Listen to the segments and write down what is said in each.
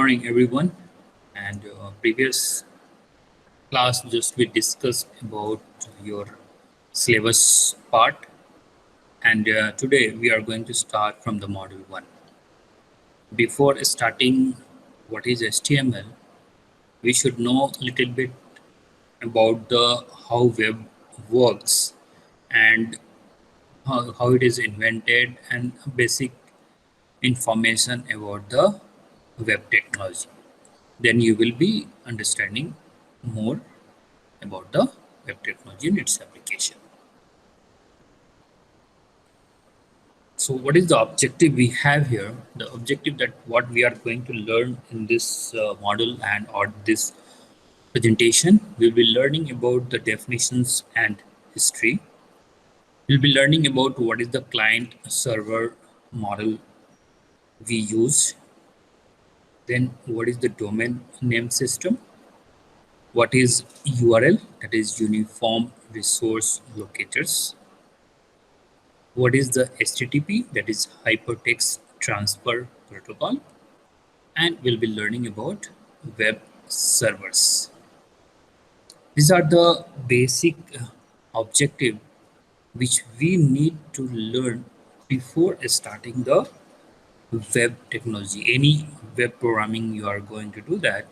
morning, everyone. And previous class, just we discussed about your syllabus part, and today we are going to start from the module one. Before starting what is HTML, we should know a little bit about the how web works and how it is invented and basic information about the web technology. Then you will be understanding more about the web technology and its application. So what is the objective we have here? The objective that what we are going to learn in this model and or this presentation, we'll be learning about the definitions and history. We'll be learning about what is the client server model we use. Then what is the domain name system? What is URL? That is Uniform Resource Locators. What is the HTTP? That is Hypertext Transfer Protocol. And we'll be learning about web servers. These are the basic objective which we need to learn before starting the web technology. Any web programming you are going to do that,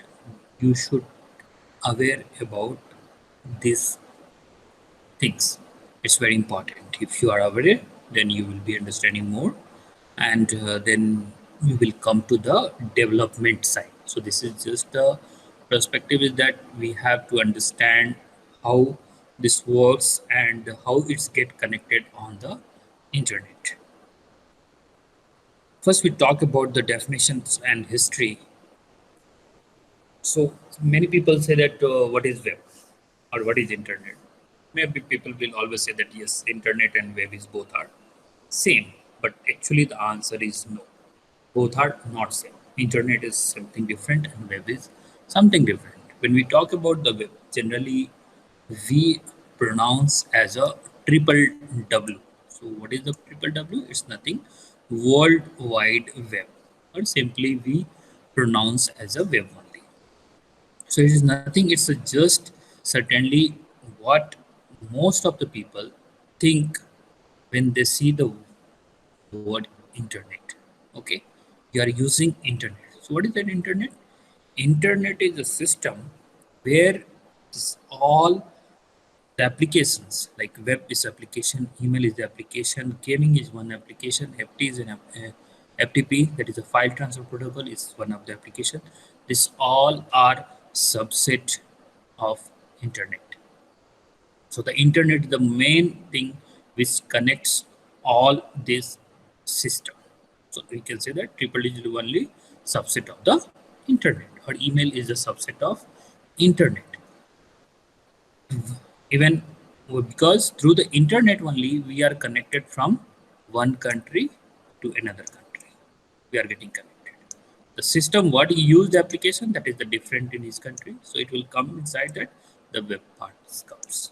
you should aware about these things. It's very important. If you are aware, then you will be understanding more, and then you will come to the development side. So this is just the perspective is that we have to understand how this works and how it's get connected on the internet. First, we talk about the definitions and history. So many people say that what is web or what is internet? Maybe people will always say that yes, internet and web is both are same, but actually the answer is no. Both are not same. Internet is something different and web is something different. When we talk about the web, generally we pronounce as a triple W. So what is the triple W? It's nothing, World Wide Web, or simply we pronounce as a web only. So it is nothing, it's just certainly what most of the people think when they see the word internet. Okay, you are using internet. So what is that internet? Internet is a system where all the applications, like web is application, email is the application, gaming is one application, FT is an FTP, that is a file transfer protocol, is one of the application. This all are subset of internet. So the internet is the main thing which connects all this system. So we can say that triple digit only subset of the internet, or email is a subset of internet. Even because through the internet only we are connected from one country to another country. We are getting connected. The system what he used the application, that is the different in his country. So it will come inside that the web part comes.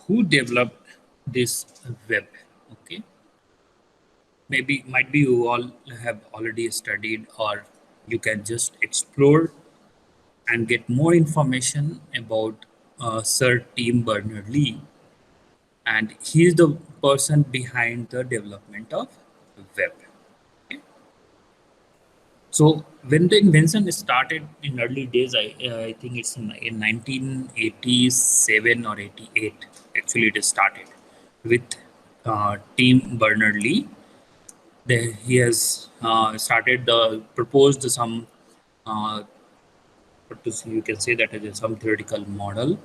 Who developed this web? Okay, maybe might be you all have already studied, or you can just explore and get more information about Sir Tim Berners-Lee, and he is the person behind the development of web. Okay. So when the invention started in early days, I think it's in 1987 or 88. Actually, it started with Tim Berners-Lee. He has started proposed some you can say that it is some theoretical model,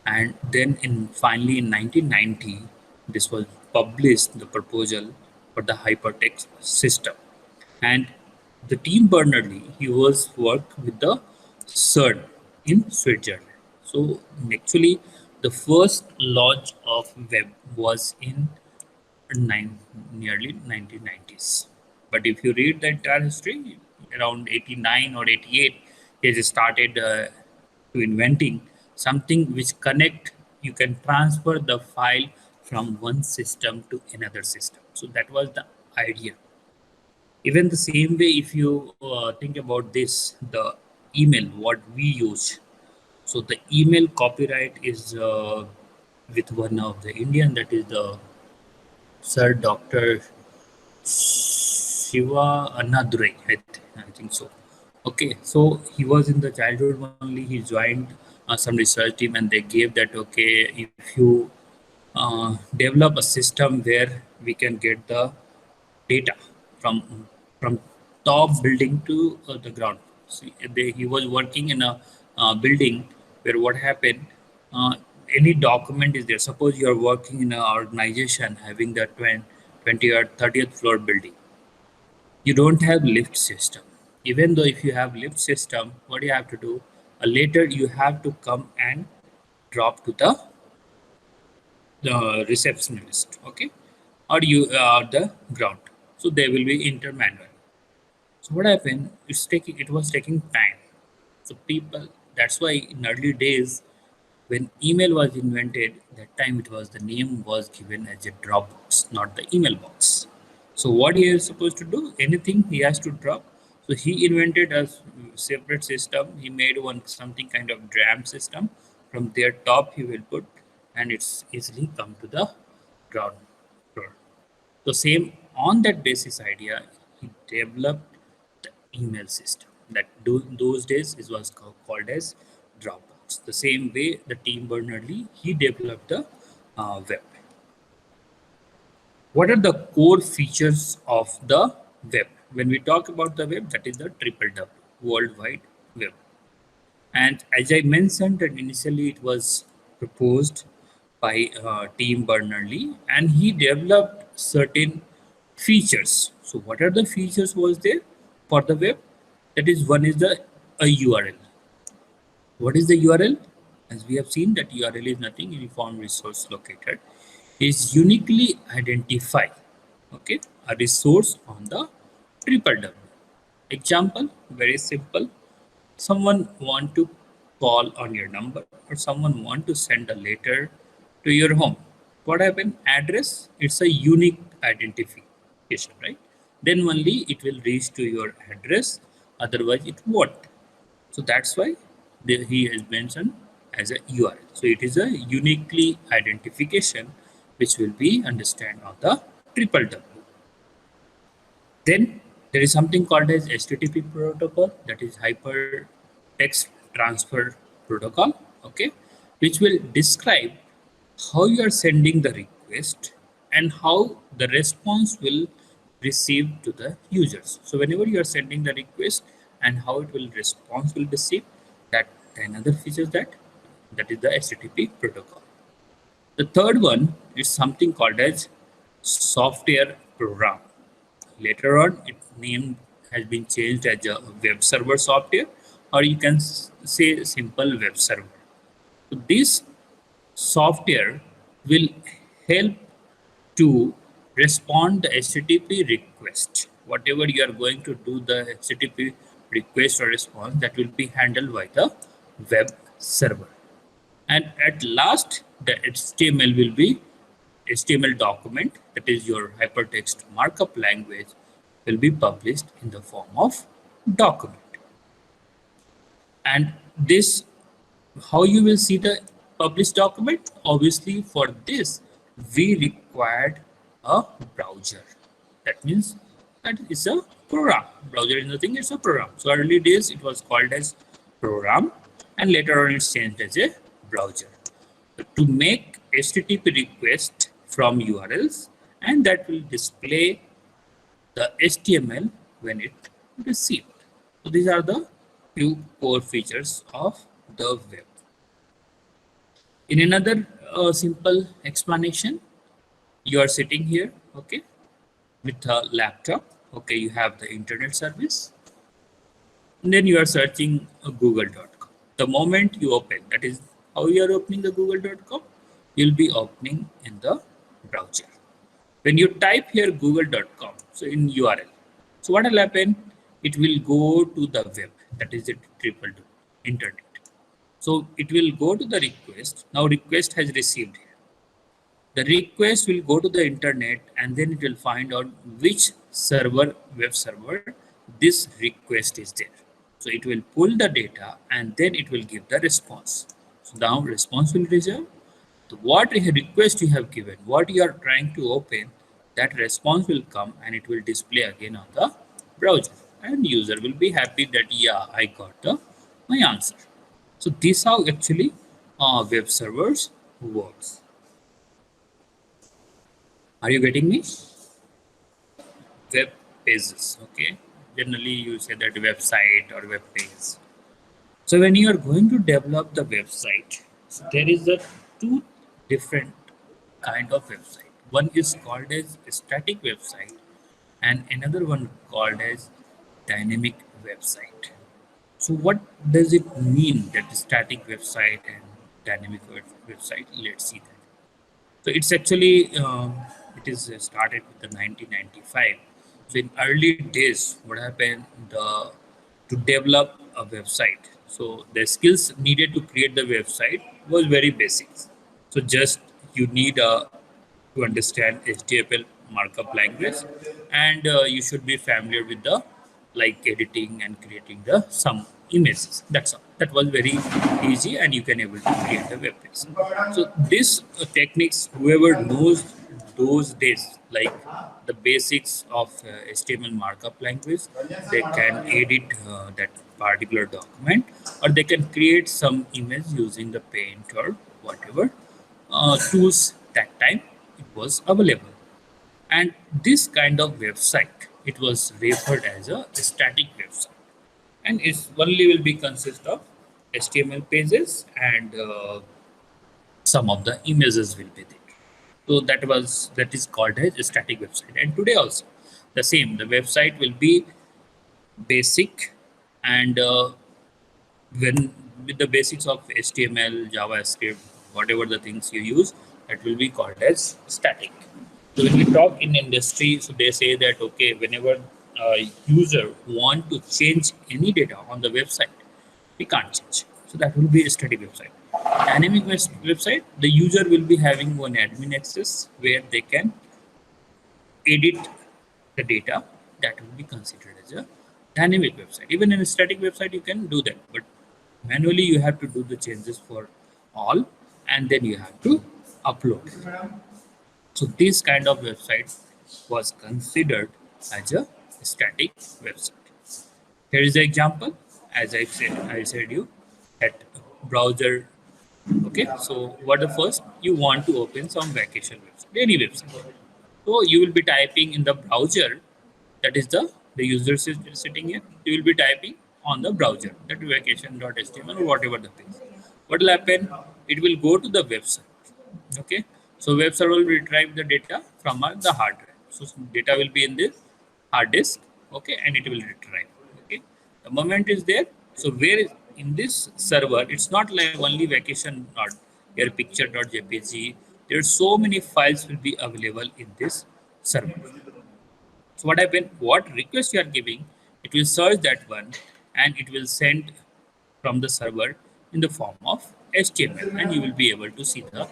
and then finally in 1990 this was published, the proposal for the hypertext system. And the Tim Berners-Lee, he was worked with the CERN in Switzerland. So actually the first launch of web was in nearly 1990s. But if you read the entire history, around 89 or 88, he has started to inventing something which connect, you can transfer the file from one system to another system. So that was the idea. Even the same way, if you think about this, the email, what we use. So the email copyright is with one of the Indian, that is the Sir Dr. Shiva Annadurai, I think so. Okay, so he was in the childhood only. He joined some research team, and they gave that, okay, if you develop a system where we can get the data from top building to the ground. See, he was working in a building where what happened, uh, any document is there. Suppose you are working in an organization having the 20 or 30th floor building. You don't have lift system. Even though if you have lift system, what do you have to do? Later you have to come and drop to the receptionist, okay, or you the ground. So they will be intermanual. So what happened? It was taking time. So people, that's why in early days when email was invented, that time it was the name was given as a Dropbox, not the email box. So what he is supposed to do? Anything he has to drop. So he invented a separate system. He made one something kind of DRAM system. From their top he will put, and it's easily come to the ground floor. So same on that basis idea, he developed the email system. That those days it was called as Dropbox. The same way the Tim Berners-Lee, he developed the web. What are the core features of the web? When we talk about the web, that is the triple W, World Wide Web. And as I mentioned, that initially it was proposed by Tim Berners-Lee, and he developed certain features. So what are the features was there for the web? That is, one is the a URL. What is the URL? As we have seen, that URL is nothing, uniform resource located, is uniquely identify, okay, a resource on the triple W. Example, very simple. Someone want to call on your number, or someone want to send a letter to your home. What happened? Address, it's a unique identification, right? Then only it will reach to your address, otherwise it won't. So that's why he has mentioned as a URL. So it is a uniquely identification which will be understand on the triple W. Then there is something called as HTTP protocol, that is hypertext transfer protocol, okay, which will describe how you are sending the request and how the response will receive to the users. So whenever you are sending the request and how it will response will receive, that another feature that is the HTTP protocol. The third one is something called as software program. Later on, its name has been changed as a web server software, or you can say simple web server. So this software will help to respond the HTTP request. Whatever you are going to do the HTTP request or response, that will be handled by the web server. And at last, the HTML will be HTML document, that is your hypertext markup language, will be published in the form of document. And this, how you will see the published document? Obviously, for this, we required a browser. That means that is a program. Browser is nothing, it's a program. So early days, it was called as program, and later on it's changed as a browser. To make HTTP request from URLs, and that will display the HTML when it received. So these are the few core features of the web. In another simple explanation, you are sitting here, okay, with a laptop, okay, you have the internet service, and then you are searching google.com. The moment you open, that is how you are opening the google.com, you'll be opening in the browser. When you type here google.com, so in URL, so what will happen? It will go to the web, that is the triple internet. So it will go to the request. Now request has received here. The request will go to the internet, and then it will find out which server, web server, this request is there. So it will pull the data and then it will give the response. So now response will reserve. So what request you have given, what you are trying to open, that response will come and it will display again on the browser. And user will be happy that, yeah, I got my answer. So this how actually web servers works. Are you getting me? Web pages, okay. Generally you say that website or web page. So when you are going to develop the website, so there is a two different kind of website. One is called as static website and another one called as dynamic website. So what does it mean that static website and dynamic website? Let's see that. So it's actually it is started with the 1995. So in early days, what happened? To develop a website, so the skills needed to create the website was very basic. So just you need to understand HTML markup language, and you should be familiar with the like editing and creating the some images. That's all. That was very easy, and you can able to create a web page. So this techniques, whoever knows those days, like the basics of HTML markup language, they can edit that particular document, or they can create some image using the paint or whatever tools that time it was available. And this kind of website, it was referred as a static website, and it only will be consist of HTML pages and some of the images will be there. So that is called as a static website. And today also the same, the website will be basic, and when with the basics of HTML, JavaScript, whatever the things you use, that will be called as static. So when we talk in industry, so they say that okay, whenever a user want to change any data on the website, we can't change. So that will be a static website. Dynamic website, the user will be having one admin access where they can edit the data. That will be considered as a dynamic website. Even in a static website, you can do that, but manually you have to do the changes for all, and then you have to upload. So this kind of website was considered as a static website. Here is the example. As I said you at browser. Okay, so what the first you want to open some vacation website, any website. So you will be typing in the browser. That is the user sitting here. You will be typing on the browser that vacation.html or whatever the thing. What will happen? It will go to the website. Okay, so web server will retrieve the data from the hard drive. So data will be in this hard disk. Okay, and it will retrieve. Okay, the moment is there. So where is in this server? It's not like only vacation or your picture.jpg. There are so many files will be available in this server. So what happened? What request you are giving, it will search that one and it will send from the server in the form of HTML, and you will be able to see the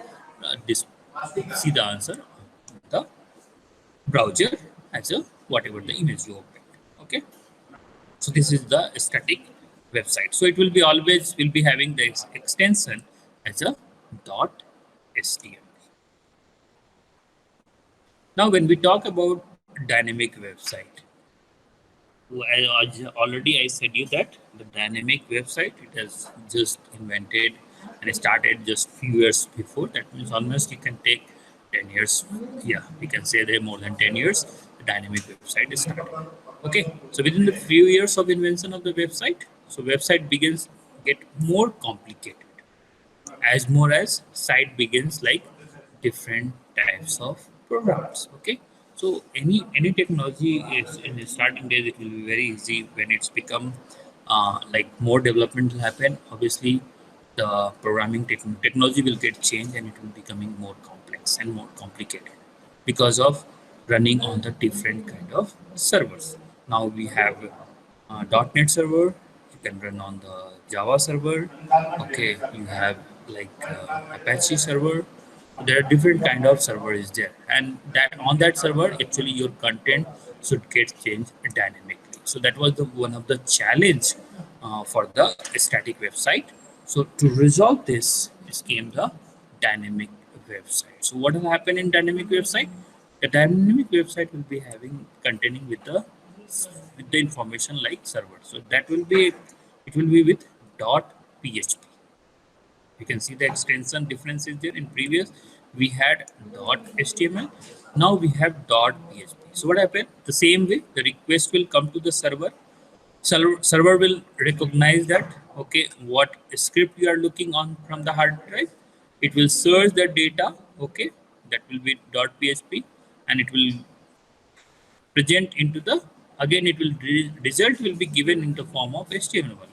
see the answer on the browser as a whatever the image you opened. Okay, so this is the static website. So it will be always will be having the extension as a .html. Now when we talk about dynamic website, I said you that the dynamic website, it has just invented and started just few years before. That means almost you can take 10 years. Yeah, we can say there more than 10 years the dynamic website is started. Okay, so within the few years of invention of the website, so website begins get more complicated as more as site begins like different types of programs. Okay, so any technology is in the starting days, it will be very easy. When it's become like more development will happen, obviously the programming technology will get changed and it will becoming more complex and more complicated because of running on the different kind of servers. Now we have .NET server, you can run on the Java server. Okay, you have like Apache server. There are different kind of server is there, and that on that server actually your content should get changed dynamically. So that was the one of the challenge for the static website. So to resolve this came the dynamic website. So what will happen in dynamic website? The dynamic website will be having containing with the information like server. So that will be it will be with .php. You can see the extension difference is there. In previous we had .html, now we have .php. So what happened? The same way the request will come to the server. Server will recognize that okay, what script you are looking on from the hard drive. It will search the data, okay, that will be .php, and it will present into the, again it will result will be given in the form of HTML only.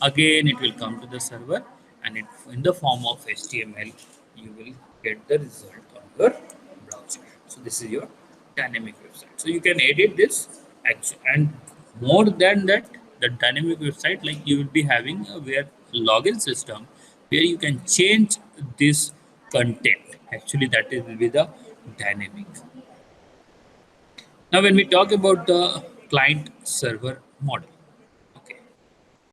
Again it will come to the server, and it in the form of HTML you will get the result on your browser. So this is your dynamic website. So you can edit this and more than that, the dynamic website, like you will be having a where login system where you can change this content. Actually that is will be the dynamic. Now, when we talk about the client server model,